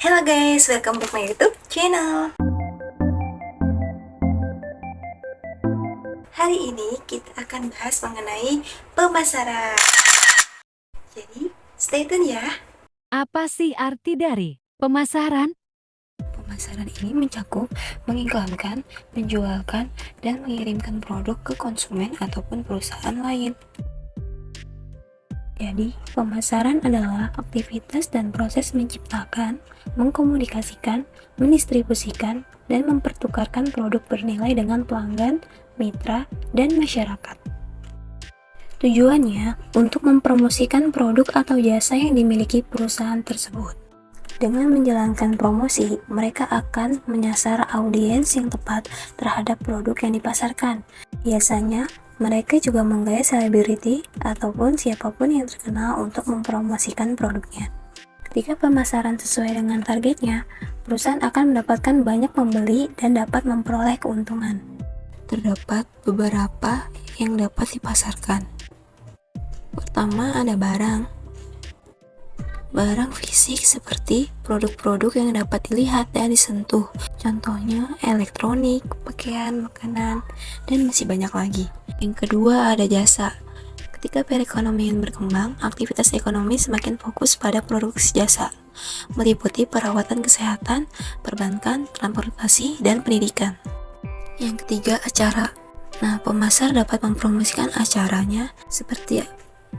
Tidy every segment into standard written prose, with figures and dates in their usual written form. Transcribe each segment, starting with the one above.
Hello guys, welcome back my YouTube channel. Hari ini kita akan bahas mengenai pemasaran. Jadi, stay tune ya. Apa sih arti dari pemasaran? Pemasaran ini mencakup mengiklankan, menjualkan, dan mengirimkan produk ke konsumen ataupun perusahaan lain. Jadi, pemasaran adalah aktivitas dan proses menciptakan, mengkomunikasikan, mendistribusikan, dan mempertukarkan produk bernilai dengan pelanggan, mitra, dan masyarakat. Tujuannya untuk mempromosikan produk atau jasa yang dimiliki perusahaan tersebut. Dengan menjalankan promosi, mereka akan menyasar audiens yang tepat terhadap produk yang dipasarkan. Biasanya, mereka juga menggait selebriti ataupun siapapun yang terkenal untuk mempromosikan produknya. Ketika pemasaran sesuai dengan targetnya, perusahaan akan mendapatkan banyak pembeli dan dapat memperoleh keuntungan. Terdapat beberapa yang dapat dipasarkan. Pertama, ada barang fisik seperti produk-produk yang dapat dilihat dan disentuh. Contohnya elektronik, pakaian, makanan, dan masih banyak lagi. Yang kedua ada jasa. Ketika perekonomian berkembang, aktivitas ekonomi semakin fokus pada produksi jasa, meliputi perawatan kesehatan, perbankan, transportasi, dan pendidikan. Yang ketiga acara. Nah, pemasar dapat mempromosikan acaranya seperti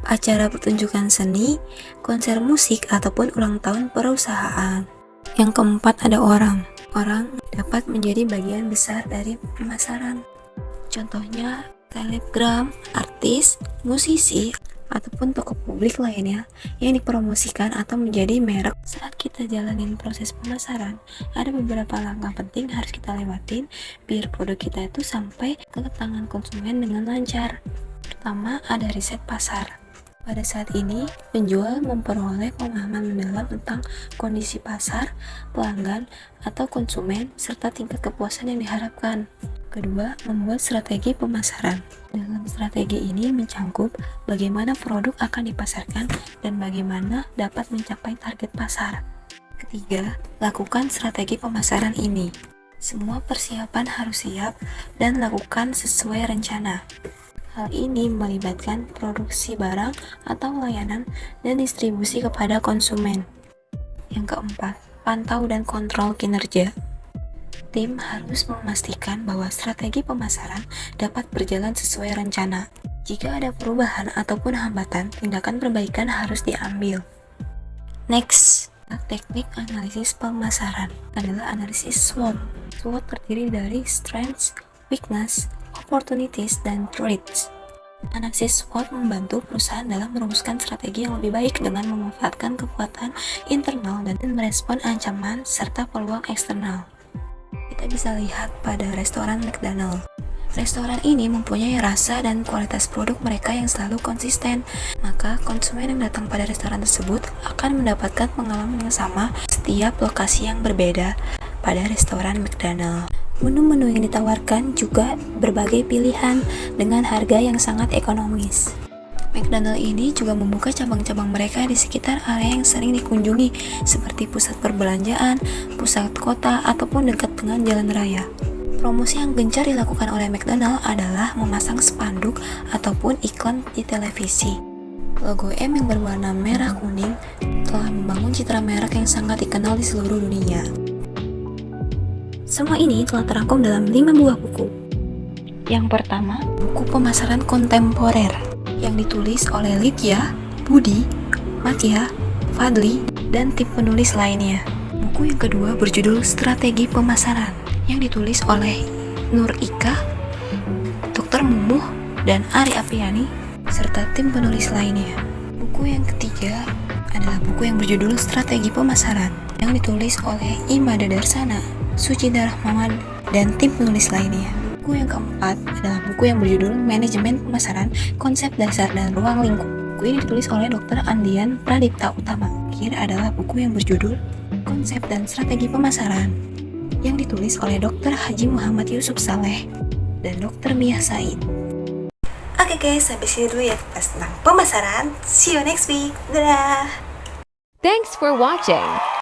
acara pertunjukan seni, konser musik, ataupun ulang tahun perusahaan. Yang keempat ada orang. Orang dapat menjadi bagian besar dari pemasaran. Contohnya selebgram, artis, musisi, ataupun tokoh publik lainnya yang dipromosikan atau menjadi merek. Saat kita jalanin proses pemasaran, ada beberapa langkah penting harus kita lewatin biar produk kita itu sampai ke tangan konsumen dengan lancar. Pertama, ada riset pasar. Pada saat ini, penjual memperoleh pemahaman mendalam tentang kondisi pasar, pelanggan, atau konsumen, serta tingkat kepuasan yang diharapkan. Kedua, membuat strategi pemasaran. Dalam strategi ini mencangkup bagaimana produk akan dipasarkan dan bagaimana dapat mencapai target pasar. Ketiga, lakukan strategi pemasaran ini. Semua persiapan harus siap dan lakukan sesuai rencana. Hal ini melibatkan produksi barang atau layanan dan distribusi kepada konsumen. Yang keempat, pantau dan kontrol kinerja. Tim harus memastikan bahwa strategi pemasaran dapat berjalan sesuai rencana. Jika ada perubahan ataupun hambatan, tindakan perbaikan harus diambil. Next, teknik analisis pemasaran adalah analisis SWOT. SWOT terdiri dari strengths, weakness, opportunities, dan threats. Analisis SWOT membantu perusahaan dalam merumuskan strategi yang lebih baik dengan memanfaatkan kekuatan internal dan merespon ancaman serta peluang eksternal. Kita bisa lihat pada restoran McDonald. Restoran ini mempunyai rasa dan kualitas produk mereka yang selalu konsisten, maka konsumen yang datang pada restoran tersebut akan mendapatkan pengalaman yang sama setiap lokasi yang berbeda pada restoran McDonald. Menu-menu yang ditawarkan juga berbagai pilihan dengan harga yang sangat ekonomis. McDonald ini juga membuka cabang-cabang mereka di sekitar area yang sering dikunjungi seperti pusat perbelanjaan, pusat kota, ataupun dekat dengan jalan raya. Promosi yang gencar dilakukan oleh McDonald adalah memasang spanduk ataupun iklan di televisi. Logo M yang berwarna merah kuning telah membangun citra merek yang sangat dikenal di seluruh dunia. Semua ini telah terangkum dalam 5 buah buku. Yang pertama, buku pemasaran kontemporer yang ditulis oleh Lydia, Budi, Matya, Fadli, dan tim penulis lainnya. Buku yang kedua berjudul Strategi Pemasaran yang ditulis oleh Nur Ika, Dr. Mumuh, dan Ari Apriani, serta tim penulis lainnya. Buku yang ketiga adalah buku yang berjudul Strategi Pemasaran yang ditulis oleh Imada Darsana, Sucida Rahmawan, dan tim penulis lainnya. Buku yang keempat adalah buku yang berjudul Manajemen Pemasaran, Konsep Dasar dan Ruang Lingkup. Buku ini ditulis oleh Dr. Andian Pradipta Utama. Akhir adalah buku yang berjudul Konsep dan Strategi Pemasaran yang ditulis oleh Dr. Haji Muhammad Yusuf Saleh dan Dr. Mia Said. Oke guys, sampai sini dulu ya kita tentang pemasaran. See you next week. Dadah! Thanks for watching.